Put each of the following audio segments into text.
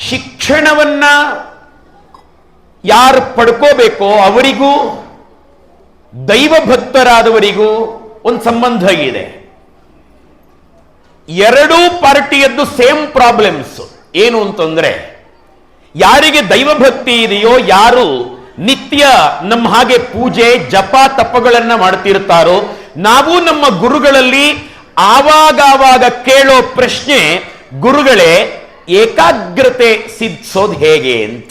ಶಿಕ್ಷಣವನ್ನ ಯಾರು ಪಡ್ಕೋಬೇಕೋ ಅವರಿಗೂ ದೈವ ಭಕ್ತರಾದವರಿಗೂ ಒಂದು ಸಂಬಂಧ ಇದೆ. ಎರಡೂ ಪಾರ್ಟಿಯದ್ದು ಸೇಮ್ ಪ್ರಾಬ್ಲಮ್ಸ್. ಏನು ಅಂತಂದ್ರೆ, ಯಾರಿಗೆ ದೈವ ಭಕ್ತಿ ಇದೆಯೋ, ಯಾರು ನಿತ್ಯ ನಮ್ಮ ಹಾಗೆ ಪೂಜೆ ಜಪ ತಪಗಳನ್ನ ಮಾಡ್ತಿರ್ತಾರೋ, ನಾವು ನಮ್ಮ ಗುರುಗಳಲ್ಲಿ ಆವಾಗ ಕೇಳೋ ಪ್ರಶ್ನೆ, ಗುರುಗಳೇ ಏಕಾಗ್ರತೆ ಸಿದ್ಧಿಸೋದು ಹೇಗೆ ಅಂತ.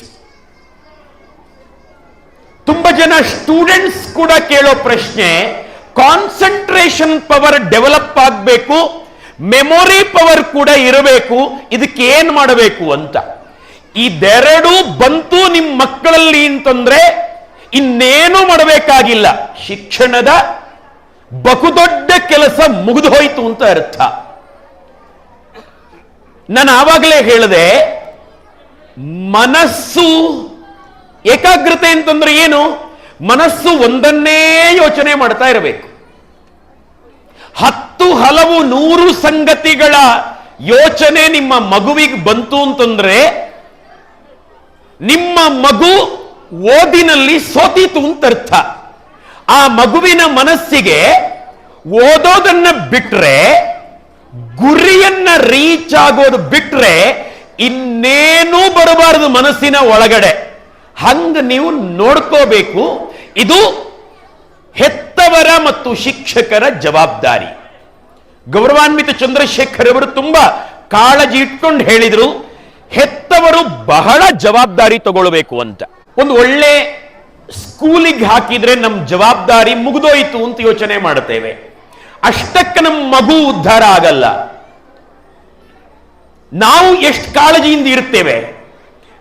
ತುಂಬಾ ಜನ ಸ್ಟೂಡೆಂಟ್ಸ್ ಕೂಡ ಕೇಳೋ ಪ್ರಶ್ನೆ, ಕಾನ್ಸಂಟ್ರೇಷನ್ ಪವರ್ ಡೆವಲಪ್ ಆಗಬೇಕು, ಮೆಮೊರಿ ಪವರ್ ಕೂಡ ಇರಬೇಕು, ಇದಕ್ಕೆ ಏನ್ ಮಾಡಬೇಕು ಅಂತ. ಇದೆರಡೂ ಬಂತು ನಿಮ್ಮ ಮಕ್ಕಳಲ್ಲಿ ಅಂತಂದ್ರೆ ಇನ್ನೇನು ಮಾಡಬೇಕಾಗಿಲ್ಲ, ಶಿಕ್ಷಣದ ಬಹುದೊಡ್ಡ ಕೆಲಸ ಮುಗಿದು ಹೋಯ್ತು ಅಂತ ಅರ್ಥ. ನಾನು ಆವಾಗಲೇ ಹೇಳಿದೆ, ಮನಸ್ಸು ಏಕಾಗ್ರತೆ ಅಂತಂದ್ರೆ ಏನು? ಮನಸ್ಸು ಒಂದನ್ನೇ ಯೋಚನೆ ಮಾಡ್ತಾ ಇರಬೇಕು. 10 ಹಲವು 100 ಸಂಗತಿಗಳ ಯೋಚನೆ ನಿಮ್ಮ ಮಗುವಿಗೆ ಬಂತು ಅಂತಂದ್ರೆ ನಿಮ್ಮ ಮಗು ಓದಿನಲ್ಲಿ ಸೋತಿತು ಅಂತ ಅರ್ಥ. ಆ ಮಗುವಿನ ಮನಸ್ಸಿಗೆ ಓದೋದನ್ನ ಬಿಟ್ರೆ, ಗುರಿಯನ್ನ ರೀಚ್ ಆಗೋದು ಬಿಟ್ರೆ ಇನ್ನೇನೂ ಬರಬಾರದು ಮನಸ್ಸಿನ ಒಳಗಡೆ. ಹಂಗ ನೀವು ನೋಡ್ಕೋಬೇಕು. ಇದು ಹೆತ್ತವರ ಮತ್ತು ಶಿಕ್ಷಕರ ಜವಾಬ್ದಾರಿ. ಗೌರವಾನ್ವಿತ ಚಂದ್ರಶೇಖರ್ ಅವರು ತುಂಬಾ ಕಾಳಜಿ ಇಟ್ಕೊಂಡು ಹೇಳಿದ್ರು, ಹೆತ್ತವರು ಬಹಳ ಜವಾಬ್ದಾರಿ ತಗೊಳ್ಬೇಕು ಅಂತ. ಒಂದು ಒಳ್ಳೆ ಸ್ಕೂಲಿಗೆ ಹಾಕಿದ್ರೆ ನಮ್ಮ ಜವಾಬ್ದಾರಿ ಮುಗಿದೋಯ್ತು ಅಂತ ಯೋಚನೆ ಮಾಡುತ್ತೇವೆ. ಅಷ್ಟಕ್ಕೆ ನಮ್ಮ ಮಗು ಉದ್ಧಾರ ಆಗಲ್ಲ. ನಾವು ಎಷ್ಟು ಕಾಳಜಿಯಿಂದ ಇರ್ತೇವೆ,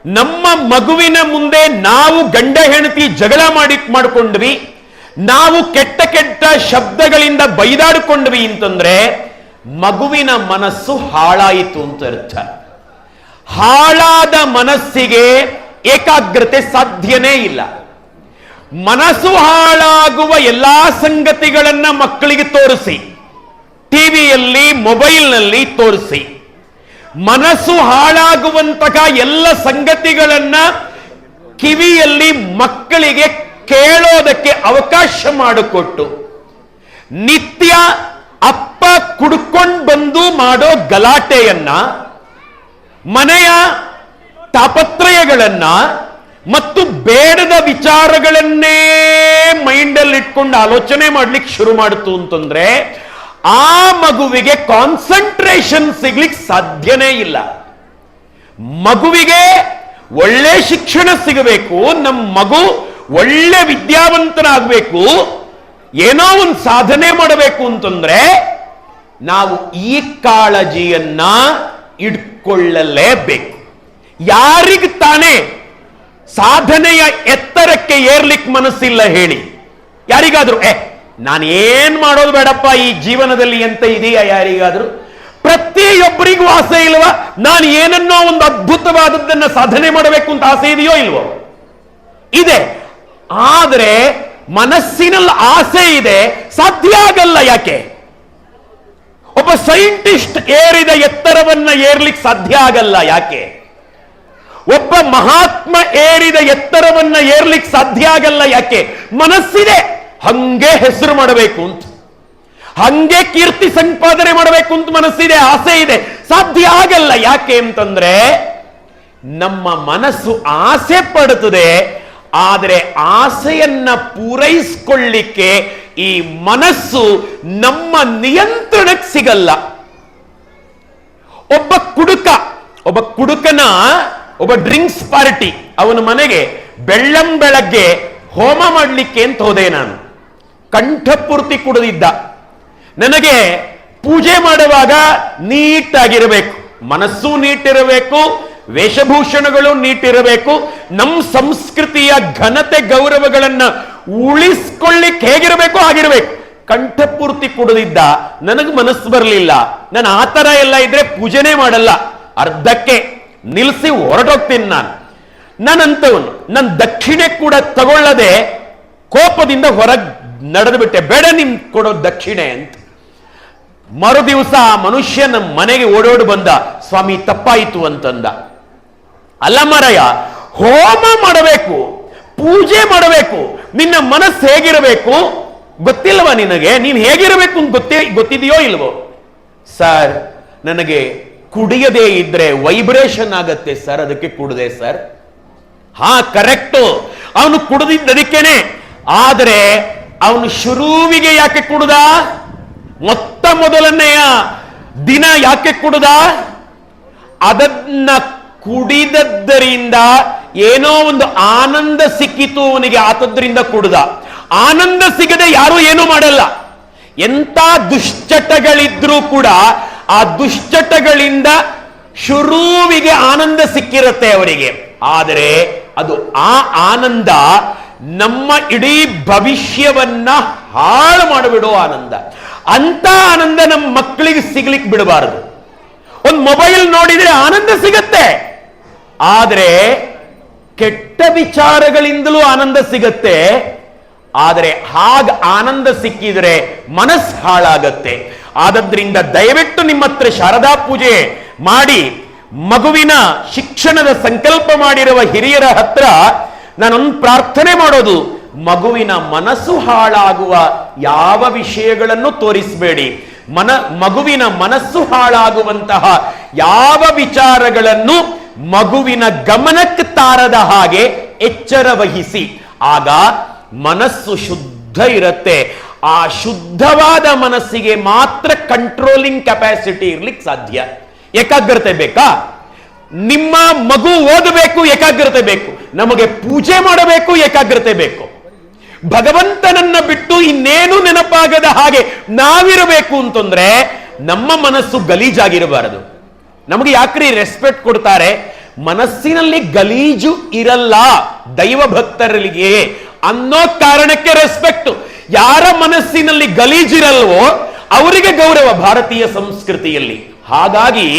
ನಮ್ಮ ಮಗುವಿನ ಮುಂದೆ ನಾವು ಗಂಡ ಹೆಂಡತಿ ಜಗಳ ಮಾಡಿಕೊಂಡ್ವಿ, ನಾವು ಕೆಟ್ಟ ಕೆಟ್ಟ ಶಬ್ದಗಳಿಂದ ಬೈದಾಡಿಕೊಂಡ್ವಿ ಅಂತಂದ್ರೆ ಮಗುವಿನ ಮನಸ್ಸು ಹಾಳಾಯಿತು ಅಂತ ಅರ್ಥ. ಹಾಳಾದ ಮನಸ್ಸಿಗೆ ಏಕಾಗ್ರತೆ ಸಾಧ್ಯನೇ ಇಲ್ಲ. ಮನಸ್ಸು ಹಾಳಾಗುವ ಎಲ್ಲಾ ಸಂಗತಿಗಳನ್ನ ಮಕ್ಕಳಿಗೆ ತೋರಿಸಿ, ಟಿವಿಯಲ್ಲಿ ಮೊಬೈಲ್ನಲ್ಲಿ ತೋರಿಸಿ, ಮನಸ್ಸು ಹಾಳಾಗುವಂತಹ ಎಲ್ಲ ಸಂಗತಿಗಳನ್ನ ಕಿವಿಯಲ್ಲಿ ಮಕ್ಕಳಿಗೆ ಕೇಳೋದಕ್ಕೆ ಅವಕಾಶ ಮಾಡಿಕೊಟ್ಟು, ನಿತ್ಯ ಅಪ್ಪ ಕುಡ್ಕೊಂಡು ಬಂದು ಮಾಡೋ ಗಲಾಟೆಯನ್ನ, ಮನೆಯ ತಾಪತ್ರಯಗಳನ್ನ ಮತ್ತು ಬೇಡದ ವಿಚಾರಗಳನ್ನೇ ಮೈಂಡಲ್ಲಿ ಇಟ್ಕೊಂಡು ಆಲೋಚನೆ ಮಾಡ್ಲಿಕ್ಕೆ ಶುರು ಮಾಡಿತು ಅಂತಂದ್ರೆ ಆ ಮಗುವಿಗೆ ಕಾನ್ಸಂಟ್ರೇಷನ್ ಸಿಗ್ಲಿಕ್ಕೆ ಸಾಧ್ಯನೇ ಇಲ್ಲ. ಮಗುವಿಗೆ ಒಳ್ಳೆ ಶಿಕ್ಷಣ ಸಿಗಬೇಕು, ನಮ್ಮ ಮಗು ಒಳ್ಳೆ ವಿದ್ಯಾವಂತನಾಗಬೇಕು, ಏನೋ ಒಂದು ಸಾಧನೆ ಮಾಡಬೇಕು ಅಂತಂದ್ರೆ ನಾವು ಈ ಕಾಳಜಿಯನ್ನ ಇಟ್ಕೊಳ್ಳಲೇಬೇಕು. ಯಾರಿಗೆ ತಾನೇ ಸಾಧನೆಯ ಎತ್ತರಕ್ಕೆ ಏರ್ಲಿಕ್ಕೆ ಮನಸ್ಸಿಲ್ಲ ಹೇಳಿ? ಯಾರಿಗಾದ್ರೂ ನಾನು ಏನ್ ಮಾಡೋದು ಬೇಡಪ್ಪ ಈ ಜೀವನದಲ್ಲಿ ಅಂತ ಇದೆಯಾ ಯಾರಿಗಾದ್ರೂ? ಪ್ರತಿಯೊಬ್ಬರಿಗೂ ಆಸೆ ಇಲ್ವಾ? ನಾನು ಏನನ್ನೋ ಒಂದು ಅದ್ಭುತವಾದದ್ದನ್ನ ಸಾಧನೆ ಮಾಡಬೇಕು ಅಂತ ಆಸೆ ಇದೆಯೋ ಇಲ್ವೋ? ಇದೆ. ಆದ್ರೆ ಮನಸ್ಸಿನಲ್ಲಿ ಆಸೆ ಇದೆ, ಸಾಧ್ಯ ಆಗಲ್ಲ. ಯಾಕೆ? ಒಬ್ಬ ಸೈಂಟಿಸ್ಟ್ ಏರಿದ ಎತ್ತರವನ್ನ ಏರ್ಲಿಕ್ಕೆ ಸಾಧ್ಯ ಆಗಲ್ಲ. ಯಾಕೆ? ಒಬ್ಬ ಮಹಾತ್ಮ ಏರಿದ ಎತ್ತರವನ್ನ ಏರ್ಲಿಕ್ಕೆ ಸಾಧ್ಯ ಆಗಲ್ಲ. ಯಾಕೆ? ಮನಸ್ಸಿದೆ, ಹಂಗೆ ಹೆಸರು ಮಾಡಬೇಕು ಅಂತ, ಹಂಗೆ ಕೀರ್ತಿ ಸಂಪಾದನೆ ಮಾಡಬೇಕು ಅಂತ ಮನಸ್ಸಿದೆ, ಆಸೆ ಇದೆ, ಸಾಧ್ಯ ಆಗಲ್ಲ. ಯಾಕೆ ಅಂತಂದ್ರೆ ನಮ್ಮ ಮನಸ್ಸು ಆಸೆ ಪಡುತ್ತದೆ, ಆದರೆ ಆಸೆಯನ್ನ ಪೂರೈಸಿಕೊಳ್ಳಿಕ್ಕೆ ಈ ಮನಸ್ಸು ನಮ್ಮ ನಿಯಂತ್ರಣಕ್ಕೆ ಸಿಗಲ್ಲ. ಒಬ್ಬ ಕುಡುಕನ ಒಬ್ಬ ಡ್ರಿಂಕ್ಸ್ ಪಾರ್ಟಿ, ಅವನ ಮನೆಗೆ ಬೆಳ್ಳಂಬೆಳಗ್ಗೆ ಹೋಮ ಮಾಡಲಿಕ್ಕೆ ಅಂತ ಹೋದೆ ನಾನು. ಕಂಠಪೂರ್ತಿ ಕುಡಿದಿದ್ದ. ನನಗೆ ಪೂಜೆ ಮಾಡುವಾಗ ನೀಟಾಗಿರಬೇಕು, ಮನಸ್ಸು ನೀಟಿರಬೇಕು, ವೇಷಭೂಷಣಗಳು ನೀಟಿರಬೇಕು, ನಮ್ಮ ಸಂಸ್ಕೃತಿಯ ಘನತೆ ಗೌರವಗಳನ್ನ ಉಳಿಸ್ಕೊಳ್ಳಿಕ್ಕೆ ಹೇಗಿರಬೇಕು ಆಗಿರಬೇಕು. ಕಂಠಪೂರ್ತಿ ಕುಡಿದಿದ್ದ. ನನಗೆ ಮನಸ್ಸು ಬರಲಿಲ್ಲ. ನಾನು ಆ ತರ ಎಲ್ಲ ಇದ್ರೆ ಪೂಜೆನೇ ಮಾಡಲ್ಲ, ಅರ್ಧಕ್ಕೆ ನಿಲ್ಲಿಸಿ ಹೊರಟೋಗ್ತೀನಿ ನಾನು. ನಾನಂತವನು ನನ್ನ ದಕ್ಷಿಣೆ ಕೂಡ ತಗೊಳ್ಳದೆ ಕೋಪದಿಂದ ಹೊರಗೆ ನಡೆದು ಬಿಟ್ಟೆ. ಬೇಡ ನಿಮ್ ಕೊಡೋ ದಕ್ಷಿಣೆ ಅಂತ. ಮರು ದಿವಸ ಆ ಮನುಷ್ಯ ನಮ್ಮ ಮನೆಗೆ ಓಡೋಡು ಬಂದ, ಸ್ವಾಮಿ ತಪ್ಪಾಯಿತು ಅಂತಂದ. ಅಲ್ಲ ಮಾರಾಯ, ಹೋಮ ಮಾಡಬೇಕು, ಪೂಜೆ ಮಾಡಬೇಕು. ನಿನ್ನ ಮನಸ್ಸು ಹೇಗಿರಬೇಕು ಗೊತ್ತಿಲ್ವಾ ನಿನಗೆ? ನೀನ್ ಹೇಗಿರಬೇಕು ಅಂತ ಗೊತ್ತಿದೆಯೋ ಇಲ್ವೋ? ಸರ್, ನನಗೆ ಕುಡಿಯದೇ ಇದ್ರೆ ವೈಬ್ರೇಷನ್ ಆಗತ್ತೆ ಸರ್, ಅದಕ್ಕೆ ಕುಡಿದೆ ಸರ್. ಹಾ, ಕರೆಕ್ಟು, ಅವನು ಕುಡಿದಿದ್ದದಕ್ಕೇನೆ. ಆದರೆ ಅವನು ಶುರುವಿಗೆ ಯಾಕೆ ಕುಡ್ದ? ಮೊದಲನೆಯ ದಿನ ಯಾಕೆ ಕುಡ್ದ? ಅದನ್ನ ಕುಡಿದದ್ದರಿಂದ ಏನೋ ಒಂದು ಆನಂದ ಸಿಕ್ಕಿತು ಅವನಿಗೆ, ಆತದ್ರಿಂದ ಕುಡ್ದ. ಆನಂದ ಸಿಗದೆ ಯಾರು ಏನೂ ಮಾಡಲ್ಲ. ಎಂತ ದುಶ್ಚಟಗಳಿದ್ರೂ ಕೂಡ ಆ ದುಶ್ಚಟಗಳಿಂದ ಶುರುವಿಗೆ ಆನಂದ ಸಿಕ್ಕಿರುತ್ತೆ ಅವರಿಗೆ. ಆದರೆ ಅದು ಆ ಆನಂದ ನಮ್ಮ ಇಡೀ ಭವಿಷ್ಯವನ್ನ ಹಾಳು ಮಾಡಿಬಿಡೋ ಆನಂದ. ಅಂತ ಆನಂದ ನಮ್ಮ ಮಕ್ಕಳಿಗೆ ಸಿಗ್ಲಿಕ್ಕೆ ಬಿಡಬಾರದು. ಒಂದು ಮೊಬೈಲ್ ನೋಡಿದ್ರೆ ಆನಂದ ಸಿಗತ್ತೆ, ಆದರೆ ಕೆಟ್ಟ ವಿಚಾರಗಳಿಂದಲೂ ಆನಂದ ಸಿಗತ್ತೆ. ಆದರೆ ಹಾಗ ಆನಂದ ಸಿಕ್ಕಿದ್ರೆ ಮನಸ್ಸು ಹಾಳಾಗತ್ತೆ. ಆದದ್ರಿಂದ ದಯವಿಟ್ಟು ನಿಮ್ಮ ಹತ್ರ ಶಾರದಾ ಪೂಜೆ ಮಾಡಿ ಮಗುವಿನ ಶಿಕ್ಷಣದ ಸಂಕಲ್ಪ ಮಾಡಿರುವ ಹಿರಿಯರ ಹತ್ರ ನಾನೊಂದು ಪ್ರಾರ್ಥನೆ ಮಾಡೋದು, ಮಗುವಿನ ಮನಸ್ಸು ಹಾಳಾಗುವ ಯಾವ ವಿಷಯಗಳನ್ನು ತೋರಿಸಬೇಡಿ. ಮಗುವಿನ ಮನಸ್ಸು ಹಾಳಾಗುವಂತಹ ಯಾವ ವಿಚಾರಗಳನ್ನು ಮಗುವಿನ ಗಮನಕ್ಕೆ ತಾರದ ಹಾಗೆ ಎಚ್ಚರ ವಹಿಸಿ. ಆಗ ಮನಸ್ಸು ಶುದ್ಧ ಇರುತ್ತೆ. ಆ ಶುದ್ಧವಾದ ಮನಸ್ಸಿಗೆ ಮಾತ್ರ ಕಂಟ್ರೋಲಿಂಗ್ ಕೆಪಾಸಿಟಿ ಇರ್ಲಿಕ್ಕೆ ಸಾಧ್ಯ. ಏಕಾಗ್ರತೆ ಬೇಕಾ? ನಿಮ್ಮ ಮಗು ಓದಬೇಕು, ಏಕಾಗ್ರತೆ ಬೇಕು. ನಮಗೆ ಪೂಜೆ ಮಾಡಬೇಕು, ಏಕಾಗ್ರತೆ ಬೇಕು. ಭಗವಂತನನ್ನ ಬಿಟ್ಟು ಇನ್ನೇನು ನೆನಪಾಗದ ಹಾಗೆ ನಾವಿರಬೇಕು ಅಂತಂದ್ರೆ ನಮ್ಮ ಮನಸ್ಸು ಗಲೀಜಾಗಿರಬಾರದು. ನಮಗೆ ಯಾಕ್ರಿ ರೆಸ್ಪೆಕ್ಟ್ ಕೊಡ್ತಾರೆ? ಮನಸ್ಸಿನಲ್ಲಿ ಗಲೀಜು ಇರಲ್ಲ ದೈವ ಭಕ್ತರಿಗೆ ಅನ್ನೋ ಕಾರಣಕ್ಕೆ ರೆಸ್ಪೆಕ್ಟ್. ಯಾರ ಮನಸ್ಸಿನಲ್ಲಿ ಗಲೀಜಿರಲ್ವೋ ಅವರಿಗೆ ಗೌರವ ಭಾರತೀಯ ಸಂಸ್ಕೃತಿಯಲ್ಲಿ. ಹಾಗಾಗಿ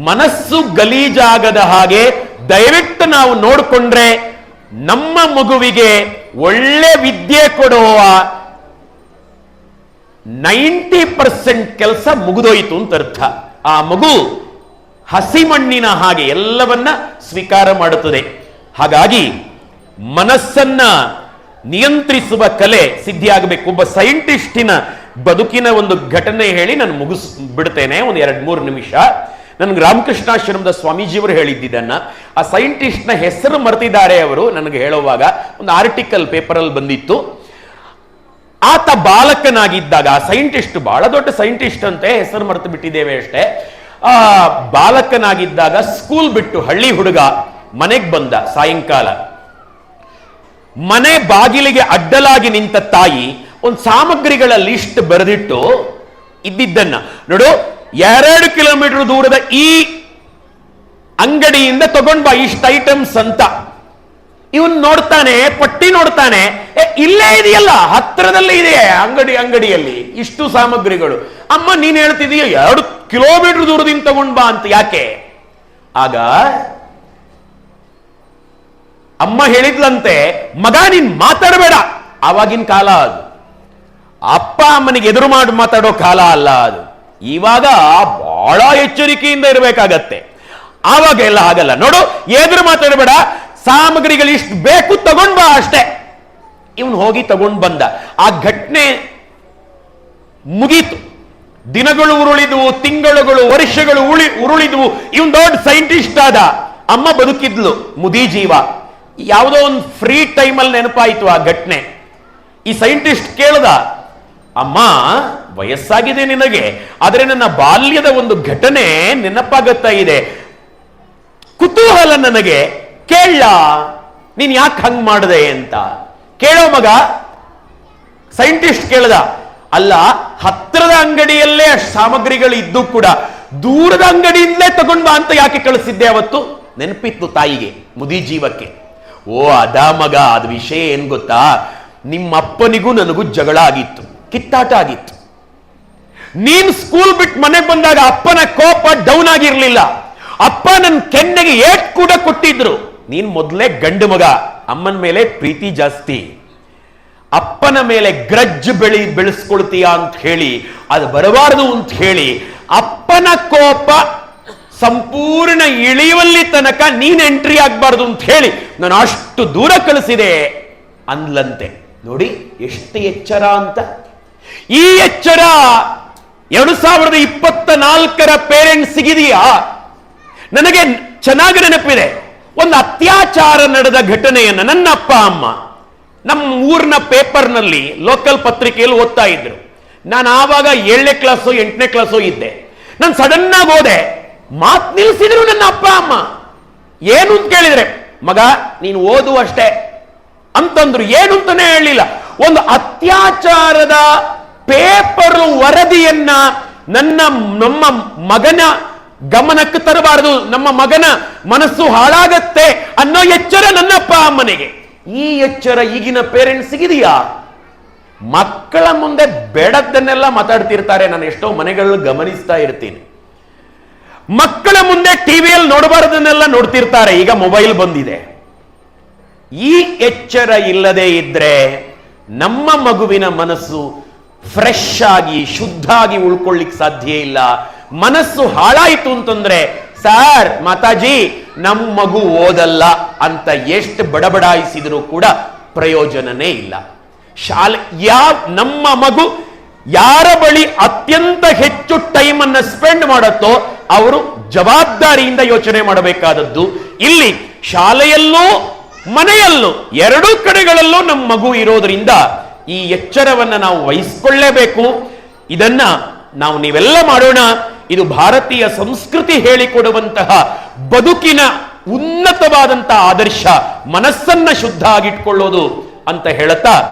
ಮನಸ್ಸು ಗಲೀಜಾಗದ ಹಾಗೆ ದಯವಿಟ್ಟು ನಾವು ನೋಡಿಕೊಂಡ್ರೆ ನಮ್ಮ ಮಗುವಿಗೆ ಒಳ್ಳೆ ವಿದ್ಯೆ ಕೊಡುವ 90% ಕೆಲಸ ಮುಗಿದೋಯಿತು ಅಂತ ಅರ್ಥ. ಆ ಮಗು ಹಸಿಮಣ್ಣಿನ ಹಾಗೆ ಎಲ್ಲವನ್ನ ಸ್ವೀಕಾರ ಮಾಡುತ್ತದೆ. ಹಾಗಾಗಿ ಮನಸ್ಸನ್ನ ನಿಯಂತ್ರಿಸುವ ಕಲೆ ಸಿದ್ಧಿಯಾಗಬೇಕು. ಒಬ್ಬ ಸೈಂಟಿಸ್ಟಿನ ಬದುಕಿನ ಒಂದು ಘಟನೆ ಹೇಳಿ ನಾನು ಬಿಡ್ತೇನೆ, ಒಂದು 2-3 ನಿಮಿಷ. ನನಗೆ ರಾಮಕೃಷ್ಣಾಶ್ರಮದ ಸ್ವಾಮೀಜಿಯವರು ಹೇಳಿದ್ದನ್ನ. ಆ ಸೈಂಟಿಸ್ಟ್ನ ಹೆಸರು ಮರೆತಿದ್ದಾರೆ ಅವರು ನನಗೆ ಹೇಳುವಾಗ. ಒಂದು ಆರ್ಟಿಕಲ್ ಪೇಪರಲ್ಲಿ ಬಂದಿತ್ತು. ಆತ ಬಾಲಕನಾಗಿದ್ದಾಗ, ಆ ಸೈಂಟಿಸ್ಟ್ ಬಹಳ ದೊಡ್ಡ ಸೈಂಟಿಸ್ಟ್ ಅಂತೆ, ಹೆಸರು ಮರೆತು ಬಿಟ್ಟಿದ್ದೇವೆ ಅಷ್ಟೇ. ಆ ಬಾಲಕನಾಗಿದ್ದಾಗ ಸ್ಕೂಲ್ ಬಿಟ್ಟು ಹಳ್ಳಿ ಹುಡುಗ ಮನೆಗೆ ಬಂದ ಸಾಯಂಕಾಲ. ಮನೆ ಬಾಗಿಲಿಗೆ ಅಡ್ಡಲಾಗಿ ನಿಂತ ತಾಯಿ ಒಂದು ಸಾಮಗ್ರಿಗಳ ಲಿಸ್ಟ್ ಬರೆದಿಟ್ಟು ಇದ್ದಿದ್ದನ್ನ ನೋಡು, 2 ಕಿಲೋಮೀಟರ್ ದೂರದ ಈ ಅಂಗಡಿಯಿಂದ ತಗೊಂಡ್ ಬಾ ಇಷ್ಟ ಐಟಮ್ಸ್ ಅಂತ. ಇವನ್ ನೋಡ್ತಾನೆ, ಪಟ್ಟಿ ನೋಡ್ತಾನೆ, ಇಲ್ಲೇ ಇದೆಯಲ್ಲ, ಹತ್ತಿರದಲ್ಲೇ ಇದೆ ಅಂಗಡಿಯಲ್ಲಿ ಇಷ್ಟು ಸಾಮಗ್ರಿಗಳು. ಅಮ್ಮ ನೀನ್ ಹೇಳ್ತಿದೀಯ 2 ಕಿಲೋಮೀಟರ್ ದೂರದಿಂದ ತಗೊಂಡ್ ಬಾ ಅಂತ, ಯಾಕೆ? ಆಗ ಅಮ್ಮ ಹೇಳಿದ್ಲಂತೆ, ಮಗ ನೀನ್ ಮಾತಾಡಬೇಡ. ಆವಾಗಿನ ಕಾಲ ಅದು, ಅಪ್ಪ ಅಮ್ಮನಿಗೆ ಎದುರು ಮಾಡಿ ಮಾತಾಡೋ ಕಾಲ ಅಲ್ಲ ಅದು. ಇವಾಗ ಬಹಳ ಎಚ್ಚರಿಕೆಯಿಂದ ಇರಬೇಕಾಗತ್ತೆ. ಆವಾಗ ಎಲ್ಲ ಆಗಲ್ಲ. ನೋಡು, ಎದುರು ಮಾತಾಡಬೇಡ, ಸಾಮಗ್ರಿಗಳು ಇಷ್ಟು ಬೇಕು ತಗೊಂಡ್ ಬಾ ಅಷ್ಟೇ. ಇವನು ಹೋಗಿ ತಗೊಂಡ್ ಬಂದ. ಆ ಘಟನೆ ಮುಗೀತು. ದಿನಗಳು ಉರುಳಿದ್ವು, ತಿಂಗಳುಗಳು, ವರ್ಷಗಳು ಉರುಳಿದ್ವು. ಇವನ್ ದೊಡ್ಡ ಸೈಂಟಿಸ್ಟ್ ಆದ. ಅಮ್ಮ ಬದುಕಿದ್ಲು, ಮುದಿ ಜೀವ. ಯಾವುದೋ ಒಂದು ಫ್ರೀ ಟೈಮಲ್ಲಿ ನೆನಪಾಯಿತು ಆ ಘಟನೆ. ಈ ಸೈಂಟಿಸ್ಟ್ ಕೇಳ್ದ, ಅಮ್ಮ ವಯಸ್ಸಾಗಿದೆ ನಿನಗೆ, ಆದರೆ ನನ್ನ ಬಾಲ್ಯದ ಒಂದು ಘಟನೆ ನೆನಪಾಗುತ್ತಾ ಇದೆ, ಕುತೂಹಲ ನನಗೆ, ಕೇಳ ನೀನ್ ಯಾಕೆ ಹಂಗ್ ಮಾಡಿದೆ ಅಂತ. ಕೇಳೋ ಮಗ. ಸೈಂಟಿಸ್ಟ್ ಕೇಳ್ದ, ಅಲ್ಲ ಹತ್ತಿರದ ಅಂಗಡಿಯಲ್ಲೇ ಅಷ್ಟು ಸಾಮಗ್ರಿಗಳು ಇದ್ದು ಕೂಡ ದೂರದ ಅಂಗಡಿಯಿಂದಲೇ ತಗೊಂಡ್ ಬಾ ಅಂತ ಯಾಕೆ ಕಳಿಸಿದ್ದೆ ಅವತ್ತು? ನೆನಪಿತ್ತು ತಾಯಿಗೆ, ಮುದಿ ಜೀವಕ್ಕೆ. ಓ ಅದಾ ಮಗ, ಅದು ವಿಷಯ ಏನ್ ಗೊತ್ತಾ, ನಿಮ್ಮಪ್ಪನಿಗೂ ನನಗೂ ಜಗಳ ಆಗಿತ್ತು, ಕಿತ್ತಾಟ ಆಗಿತ್ತು. ನೀನ್ ಸ್ಕೂಲ್ ಬಿಟ್ಟು ಮನೆಗೆ ಬಂದಾಗ ಅಪ್ಪನ ಕೋಪ ಡೌನ್ ಆಗಿರ್ಲಿಲ್ಲ. ಅಪ್ಪ ನನ್ನ ಕೆನ್ನೆಗೆ ಏಟ್ ಕೂಡ ಕೊಟ್ಟಿದ್ರು. ನೀನ್ ಮೊದಲೇ ಗಂಡು ಮಗ, ಅಮ್ಮನ ಮೇಲೆ ಪ್ರೀತಿ ಜಾಸ್ತಿ, ಅಪ್ಪನ ಮೇಲೆ ಗ್ರಜ್ಜ್ ಬೆಳೆಸ್ಕೊಳ್ತೀಯ ಅಂತ ಹೇಳಿ, ಅದು ಬರಬಾರದು ಅಂತ ಹೇಳಿ ಅಪ್ಪನ ಕೋಪ ಸಂಪೂರ್ಣ ಇಳಿಯುವಲ್ಲಿ ತನಕ ನೀನ್ ಎಂಟ್ರಿ ಆಗ್ಬಾರ್ದು ಅಂತ ಹೇಳಿ ನಾನು ಅಷ್ಟು ದೂರ ಕಳಿಸಿದೆ ಅಂದ್ಲಂತೆ. ನೋಡಿ ಎಷ್ಟು ಎಚ್ಚರ ಅಂತ. ಈ ಎಚ್ಚರ 2024 ಪೇರೆಂಟ್ಸ್ ಸಿಗಿದೆಯಾ? ನನಗೆ ಚೆನ್ನಾಗಿ ನೆನಪಿದೆ, ಒಂದು ಅತ್ಯಾಚಾರ ನಡೆದ ಘಟನೆಯನ್ನ ನನ್ನ ಅಪ್ಪ ಅಮ್ಮ ನಮ್ಮ ಊರಿನ ಪೇಪರ್ನಲ್ಲಿ ಲೋಕಲ್ ಪತ್ರಿಕೆಯಲ್ಲಿ ಓದ್ತಾ ಇದ್ರು. ನಾನು ಆವಾಗ 7ನೇ ಕ್ಲಾಸು 8ನೇ ಕ್ಲಾಸು ಇದ್ದೆ. ನಾನು ಸಡನ್ ಆಗಿ ಹೋದೆ, ಮಾತು ನಿಲ್ಲಿಸಿದ್ರು ನನ್ನ ಅಪ್ಪ ಅಮ್ಮ. ಏನು ಅಂತ ಕೇಳಿದ್ರೆ, ಮಗ ನೀನು ಓದು ಅಷ್ಟೇ ಅಂತಂದ್ರು. ಏನು ಅಂತಾನೆ ಹೇಳಲಿಲ್ಲ. ಒಂದು ಅತ್ಯಾಚಾರದ ಪೇಪರ್ ವರದಿಯನ್ನ ನಮ್ಮ ಮಗನ ಗಮನಕ್ಕೆ ತರಬಾರದು, ನಮ್ಮ ಮಗನ ಮನಸ್ಸು ಹಾಳಾಗತ್ತೆ ಅನ್ನೋ ಎಚ್ಚರ ನನ್ನಪ್ಪ ಅಮ್ಮನಿಗೆ. ಈ ಎಚ್ಚರ ಈಗಿನ ಪೇರೆಂಟ್ಸ್ ಇದೆಯಾ? ಮಕ್ಕಳ ಮುಂದೆ ಬೇಡದ್ದನ್ನೆಲ್ಲ ಮಾತಾಡ್ತಿರ್ತಾರೆ. ನಾನು ಎಷ್ಟೋ ಮನೆಗಳಲ್ಲಿ ಗಮನಿಸ್ತಾ ಇರ್ತೀನಿ. ಮಕ್ಕಳ ಮುಂದೆ ಟಿವಿಯಲ್ಲಿ ನೋಡಬಾರದನ್ನೆಲ್ಲ ನೋಡ್ತಿರ್ತಾರೆ. ಈಗ ಮೊಬೈಲ್ ಬಂದಿದೆ. ಈ ಎಚ್ಚರ ಇಲ್ಲದೆ ಇದ್ರೆ ನಮ್ಮ ಮಗುವಿನ ಮನಸ್ಸು ಫ್ರೆಶ್ ಆಗಿ ಶುದ್ಧ ಆಗಿ ಉಳ್ಕೊಳ್ಳಿಕ್ ಸಾಧ್ಯ ಇಲ್ಲ. ಮನಸ್ಸು ಹಾಳಾಯಿತು ಅಂತಂದ್ರೆ, ಸಾರ್ ಮಾತಾಜಿ ನಮ್ಮ ಮಗು ಓದಲ್ಲ ಅಂತ ಎಷ್ಟು ಬಡಬಡಾಯಿಸಿದ್ರು ಕೂಡ ಪ್ರಯೋಜನನೇ ಇಲ್ಲ. ನಮ್ಮ ಮಗು ಯಾರ ಬಳಿ ಅತ್ಯಂತ ಹೆಚ್ಚು ಟೈಮ್ ಅನ್ನ ಸ್ಪೆಂಡ್ ಮಾಡುತ್ತೋ ಅವರು ಜವಾಬ್ದಾರಿಯಿಂದ ಯೋಚನೆ ಮಾಡಬೇಕಾದದ್ದು. ಇಲ್ಲಿ ಶಾಲೆಯಲ್ಲೂ ಮನೆಯಲ್ಲೂ ಎರಡೂ ಕಡೆಗಳಲ್ಲೂ ನಮ್ಮ ಮಗು ಇರೋದ್ರಿಂದ ಈ ಎಚ್ಚರವನ್ನ ನಾವು ವಹಿಸಿಕೊಳ್ಳಲೇಬೇಕು. ಇದನ್ನ ನೀವೆಲ್ಲ ಮಾಡೋಣ. ಇದು ಭಾರತೀಯ ಸಂಸ್ಕೃತಿ ಹೇಳಿಕೊಡುವಂತಹ ಬದುಕಿನ ಉನ್ನತವಾದಂತಹ ಆದರ್ಶ, ಮನಸ್ಸನ್ನ ಶುದ್ಧ ಆಗಿಟ್ಕೊಳ್ಳೋದು ಅಂತ ಹೇಳುತ್ತಾ